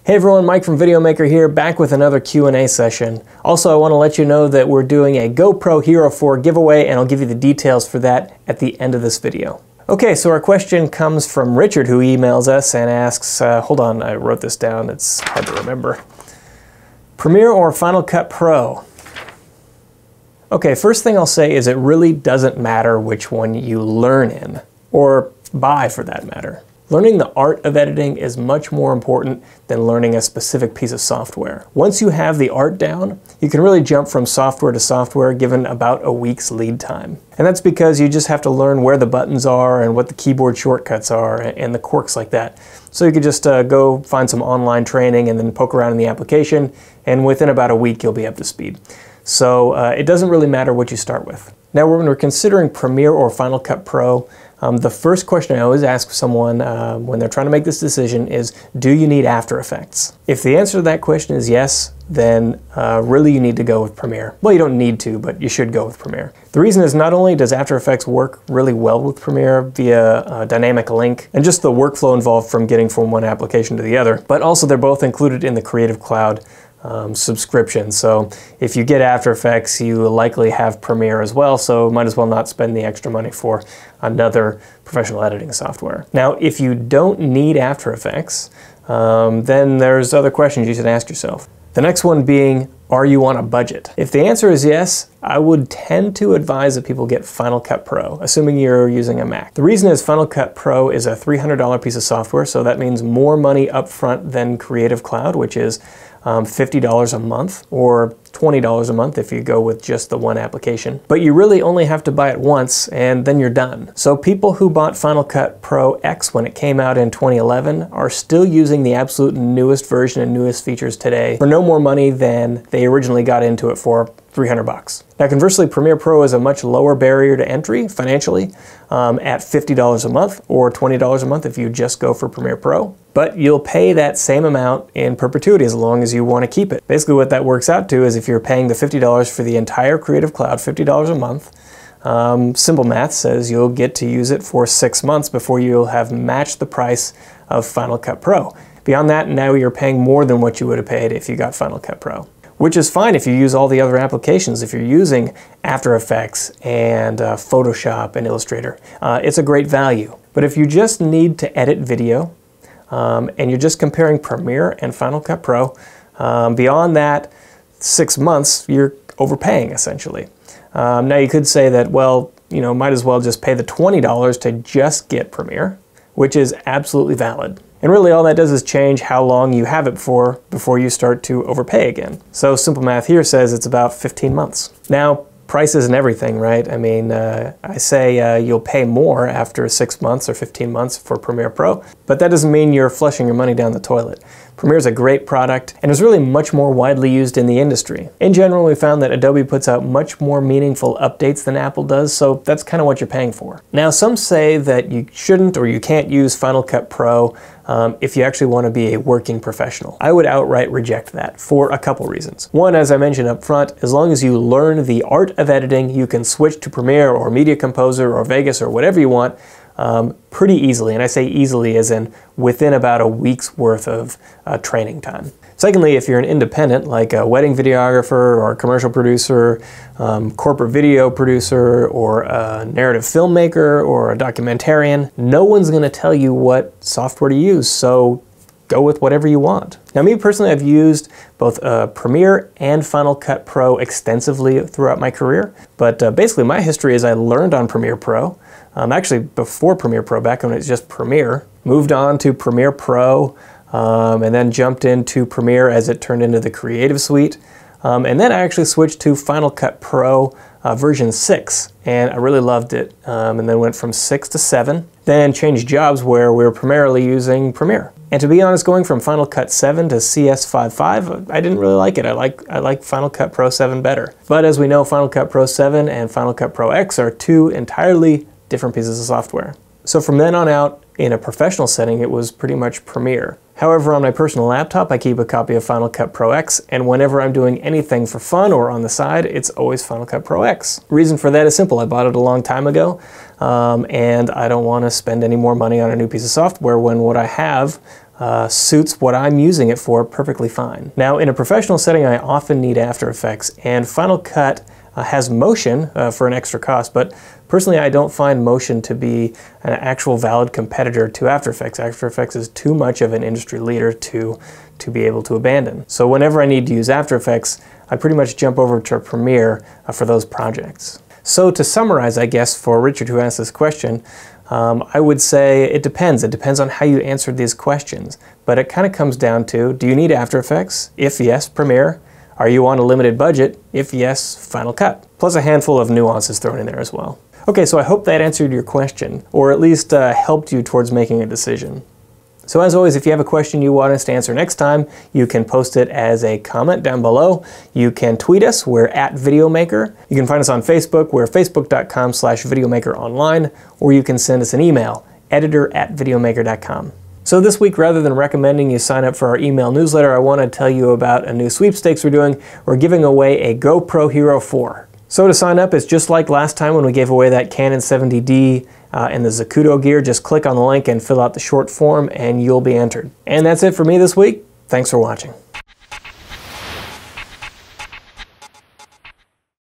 Hey everyone, Mike from Videomaker here, back with another Q&A session. Also, I want to let you know that we're doing a GoPro Hero 4 giveaway, and I'll give you the details for that at the end of this video. Okay, so our question comes from Richard, who emails us and asks, hold on, I wrote this down, it's hard to remember. Premiere or Final Cut Pro? Okay, first thing I'll say is it really doesn't matter which one you learn in, or buy for that matter. Learning the art of editing is much more important than learning a specific piece of software. Once you have the art down, you can really jump from software to software given about a week's lead time. And that's because you just have to learn where the buttons are and what the keyboard shortcuts are and the quirks like that. So you could just go find some online training and then poke around in the application, and within about a week you'll be up to speed. So it doesn't really matter what you start with. Now when we're considering Premiere or Final Cut Pro, the first question I always ask someone when they're trying to make this decision is, do you need After Effects? If the answer to that question is yes, then really you need to go with Premiere. Well, you don't need to, but you should go with Premiere. The reason is not only does After Effects work really well with Premiere via dynamic link and just the workflow involved from getting from one application to the other, but also they're both included in the Creative Cloud subscription. So if you get After Effects, you likely have Premiere as well, so might as well not spend the extra money for another professional editing software. Now, if you don't need After Effects, then there's other questions you should ask yourself. The next one being, are you on a budget? If the answer is yes, I would tend to advise that people get Final Cut Pro, assuming you're using a Mac. The reason is Final Cut Pro is a $300 piece of software, so that means more money up front than Creative Cloud, which is $50 a month, or $20 a month if you go with just the one application. But you really only have to buy it once and then you're done. So people who bought Final Cut Pro X when it came out in 2011 are still using the absolute newest version and newest features today for no more money than they originally got into it for, 300 bucks. Now conversely, Premiere Pro is a much lower barrier to entry financially at $50 a month or $20 a month if you just go for Premiere Pro. But you'll pay that same amount in perpetuity as long as you want to keep it. Basically what that works out to is if you're paying the $50 for the entire Creative Cloud, $50 a month, simple math says you'll get to use it for 6 months before you'll have matched the price of Final Cut Pro. Beyond that, now you're paying more than what you would have paid if you got Final Cut Pro. Which is fine if you use all the other applications. If you're using After Effects and Photoshop and Illustrator, it's a great value. But if you just need to edit video and you're just comparing Premiere and Final Cut Pro, beyond that 6 months, you're overpaying essentially. Now you could say that, well, you know, might as well just pay the $20 to just get Premiere, which is absolutely valid. And really all that does is change how long you have it for before you start to overpay again. So simple math here says it's about 15 months. Now, price isn't everything, right? I mean, I say you'll pay more after 6 months or 15 months for Premiere Pro, but that doesn't mean you're flushing your money down the toilet. Premiere is a great product and is really much more widely used in the industry. In general, we found that Adobe puts out much more meaningful updates than Apple does, so that's kind of what you're paying for. Now, some say that you shouldn't or you can't use Final Cut Pro if you actually want to be a working professional. I would outright reject that for a couple reasons. One, as I mentioned up front, as long as you learn the art of editing, you can switch to Premiere or Media Composer or Vegas or whatever you want pretty easily, and I say easily as in within about a week's worth of training time. Secondly, if you're an independent, like a wedding videographer or a commercial producer, corporate video producer, or a narrative filmmaker or a documentarian, no one's going to tell you what software to use, so go with whatever you want. Now me personally, I've used both Premiere and Final Cut Pro extensively throughout my career, but basically my history is I learned on Premiere Pro, actually before Premiere Pro, back when it was just Premiere, moved on to Premiere Pro, and then jumped into Premiere as it turned into the Creative Suite, and then I actually switched to Final Cut Pro version 6, and I really loved it, and then went from 6 to 7, then changed jobs where we were primarily using Premiere. And to be honest, going from Final Cut 7 to CS5.5, I didn't really like it. I like Final Cut Pro 7 better. But as we know, Final Cut Pro 7 and Final Cut Pro X are two entirely different pieces of software. So from then on out, in a professional setting, it was pretty much Premiere. However, on my personal laptop, I keep a copy of Final Cut Pro X, and whenever I'm doing anything for fun or on the side, it's always Final Cut Pro X. Reason for that is simple. I bought it a long time ago, and I don't want to spend any more money on a new piece of software when what I have suits what I'm using it for perfectly fine. Now, in a professional setting, I often need After Effects, and Final Cut has Motion for an extra cost, but personally I don't find Motion to be an actual valid competitor to After Effects. After Effects is too much of an industry leader to be able to abandon. So whenever I need to use After Effects, I pretty much jump over to Premiere for those projects. So to summarize, I guess, for Richard who asked this question, I would say it depends. It depends on how you answered these questions. But it kind of comes down to, do you need After Effects? If yes, Premiere. Are you on a limited budget? If yes, Final Cut. Plus a handful of nuances thrown in there as well. Okay, so I hope that answered your question, or at least helped you towards making a decision. So as always, if you have a question you want us to answer next time, you can post it as a comment down below. You can tweet us, we're at Videomaker. You can find us on Facebook, we're facebook.com/videomakeronline, or you can send us an email, editor@videomaker.com. So this week, rather than recommending you sign up for our email newsletter, I want to tell you about a new sweepstakes we're doing. We're giving away a GoPro Hero 4. So to sign up, it's just like last time when we gave away that Canon 70D and the Zacuto gear. Just click on the link and fill out the short form and you'll be entered. And that's it for me this week. Thanks for watching.